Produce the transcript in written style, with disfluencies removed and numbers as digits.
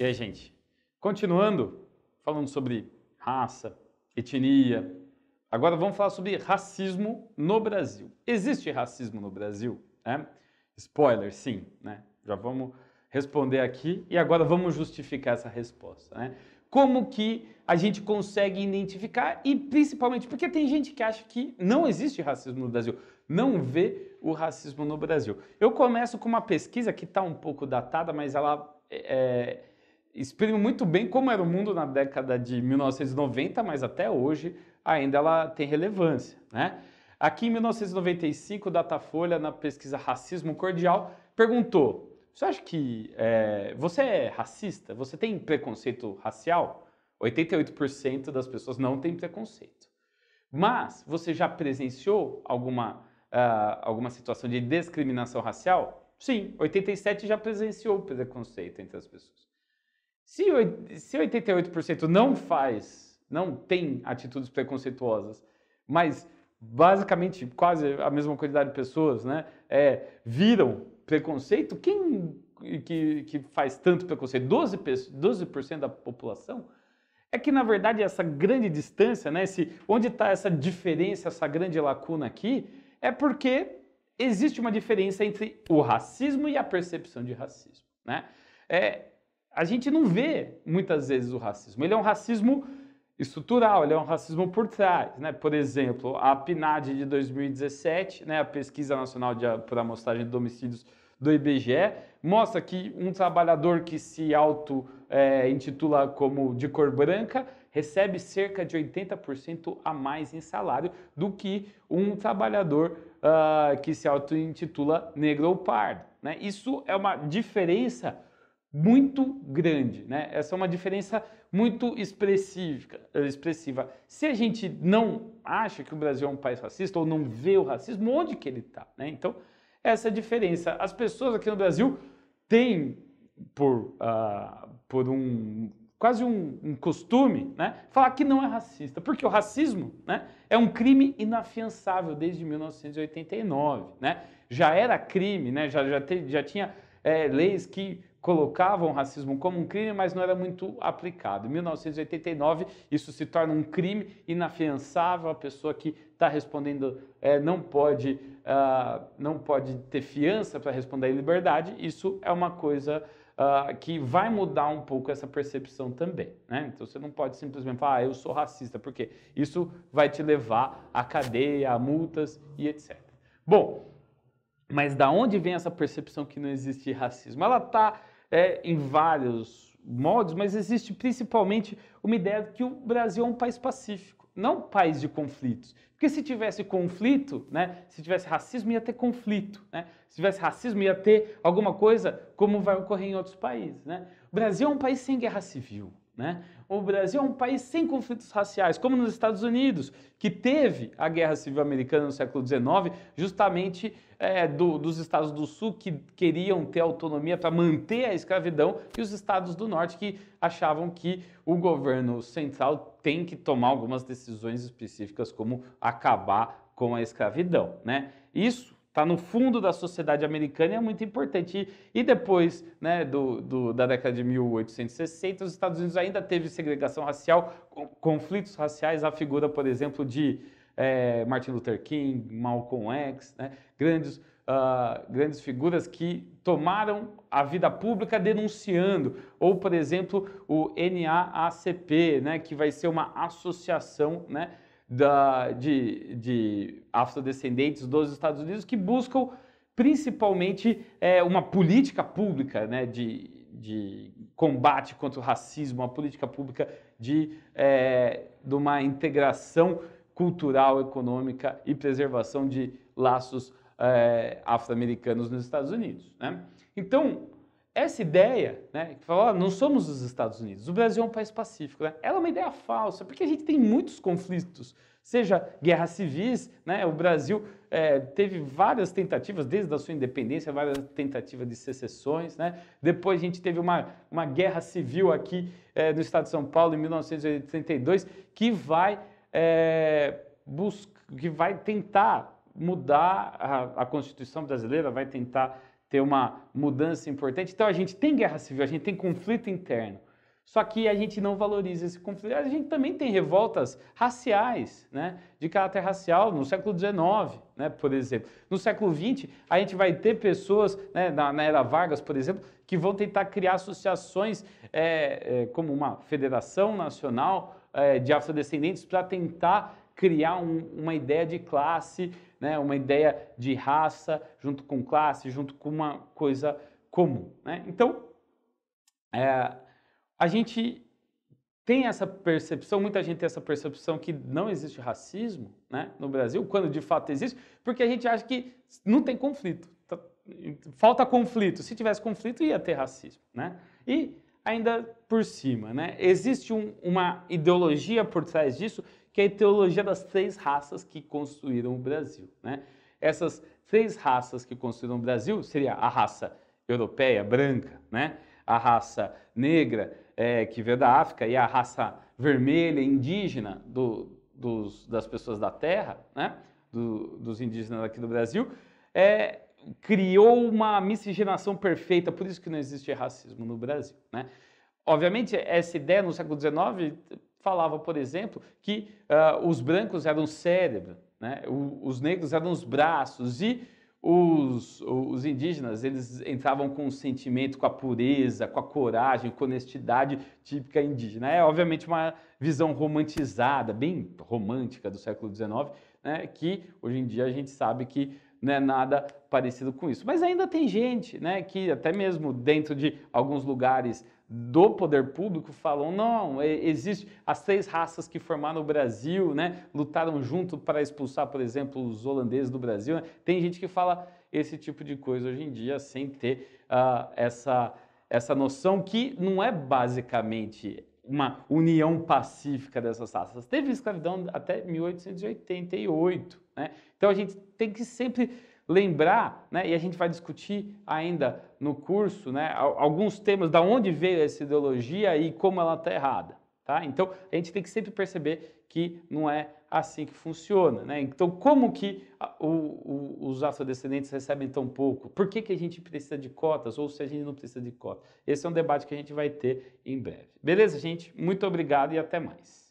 E aí, gente? Continuando, falando sobre raça, etnia, agora vamos falar sobre racismo no Brasil. Existe racismo no Brasil? Né? Spoiler, sim, né? Já vamos responder aqui e agora vamos justificar essa resposta, né? Como que a gente consegue identificar e principalmente porque tem gente que acha que não existe racismo no Brasil, não vê o racismo no Brasil. Eu começo com uma pesquisa que está um pouco datada, mas ela exprime muito bem como era o mundo na década de 1990, mas até hoje ainda ela tem relevância, né? Aqui em 1995, o Datafolha, na pesquisa Racismo Cordial, perguntou: você acha que você é racista? Você tem preconceito racial? 88% das pessoas não têm preconceito. Mas você já presenciou alguma situação de discriminação racial? Sim, 87% já presenciou preconceito entre as pessoas. Se 88% não tem atitudes preconceituosas, mas basicamente quase a mesma quantidade de pessoas, né, viram preconceito, quem que faz tanto preconceito? 12% da população? É que, na verdade, essa grande distância, né, onde está essa diferença, essa grande lacuna aqui, é porque existe uma diferença entre o racismo e a percepção de racismo, né? A gente não vê muitas vezes o racismo. Ele é um racismo estrutural, ele é um racismo por trás, né? Por exemplo, a PNAD de 2017, né, a Pesquisa Nacional por Amostragem de Homicídios do IBGE, mostra que um trabalhador que se intitula como de cor branca recebe cerca de 80% a mais em salário do que um trabalhador que se auto-intitula negro ou pardo, né? Isso é uma diferença muito grande, né? Essa é uma diferença muito expressiva. Se a gente não acha que o Brasil é um país racista ou não vê o racismo, onde que ele está, né? Então, essa é a diferença. As pessoas aqui no Brasil têm, quase um costume, né, falar que não é racista, porque o racismo, né, é um crime inafiançável desde 1989, né? Já era crime, né? Já tinha leis que colocavam o racismo como um crime, mas não era muito aplicado. Em 1989, isso se torna um crime inafiançável. A pessoa que está respondendo não pode ter fiança para responder em liberdade. Isso é uma coisa que vai mudar um pouco essa percepção também, né? Então você não pode simplesmente falar, eu sou racista, porque isso vai te levar à cadeia, a multas e etc. Bom, mas da onde vem essa percepção que não existe racismo? Ela está em vários modos, mas existe principalmente uma ideia de que o Brasil é um país pacífico, não um país de conflitos. Porque se tivesse conflito, né, se tivesse racismo, ia ter conflito, né? Se tivesse racismo, ia ter alguma coisa como vai ocorrer em outros países, né? O Brasil é um país sem guerra civil, né? O Brasil é um país sem conflitos raciais, como nos Estados Unidos, que teve a Guerra Civil Americana no século XIX, justamente dos estados do Sul que queriam ter autonomia para manter a escravidão e os estados do Norte que achavam que o governo central tem que tomar algumas decisões específicas, como acabar com a escravidão, né? Isso está no fundo da sociedade americana e é muito importante. E depois, né, da década de 1860, os Estados Unidos ainda teve segregação racial, conflitos raciais, a figura, por exemplo, de Martin Luther King, Malcolm X, né, grandes figuras que tomaram a vida pública denunciando, ou, por exemplo, o NAACP, né, que vai ser uma associação, né, de afrodescendentes dos Estados Unidos que buscam principalmente uma política pública, né, de combate contra o racismo, uma política pública de uma integração cultural, econômica e preservação de laços afro-americanos nos Estados Unidos, né? Então, essa ideia, né, que fala, não somos os Estados Unidos, o Brasil é um país pacífico, né? Ela é uma ideia falsa, porque a gente tem muitos conflitos, seja guerras civis, né? O Brasil teve várias tentativas, desde a sua independência, várias tentativas de secessões, né? Depois a gente teve uma guerra civil aqui no estado de São Paulo, em 1982, que vai tentar mudar a Constituição brasileira, vai tentar ter uma mudança importante. Então a gente tem guerra civil, a gente tem conflito interno. Só que a gente não valoriza esse conflito. A gente também tem revoltas raciais, né, de caráter racial, no século XIX, né, por exemplo. No século XX, a gente vai ter pessoas, né, na era Vargas, por exemplo, que vão tentar criar associações como uma federação nacional de afrodescendentes para tentar criar uma ideia de classe, né, uma ideia de raça, junto com classe, junto com uma coisa comum, né? Então, a gente tem essa percepção, muita gente tem essa percepção que não existe racismo, né, no Brasil, quando de fato existe, porque a gente acha que não tem conflito. Falta conflito. Se tivesse conflito, ia ter racismo, né? E ainda por cima, né, existe uma ideologia por trás disso, que é a ideologia das 3 raças que construíram o Brasil, né? Essas 3 raças que construíram o Brasil seria a raça europeia, branca, né? A raça negra, que veio da África, e a raça vermelha, indígena, das pessoas da terra, né? Dos indígenas aqui do Brasil, criou uma miscigenação perfeita, por isso que não existe racismo no Brasil, né? Obviamente, essa ideia no século XIX falava, por exemplo, que os brancos eram o cérebro, né? Os negros eram os braços e os indígenas, eles entravam com o sentimento, com a pureza, com a coragem, com a honestidade típica indígena. É, obviamente, uma visão romantizada, bem romântica do século XIX, né? Que hoje em dia a gente sabe que não é nada parecido com isso. Mas ainda tem gente, né, que até mesmo dentro de alguns lugares do poder público falam, não, existe as 3 raças que formaram o Brasil, né, lutaram junto para expulsar, por exemplo, os holandeses do Brasil, né? Tem gente que fala esse tipo de coisa hoje em dia sem ter essa noção que não é basicamente uma união pacífica dessas raças. Teve escravidão até 1888, né? Então a gente tem que sempre lembrar, né, e a gente vai discutir ainda no curso, né, alguns temas da onde veio essa ideologia e como ela está errada, tá? Então a gente tem que sempre perceber que não é assim que funciona, né? Então como que os afrodescendentes recebem tão pouco? Por que a gente precisa de cotas ou se a gente não precisa de cotas? Esse é um debate que a gente vai ter em breve. Beleza, gente? Muito obrigado e até mais.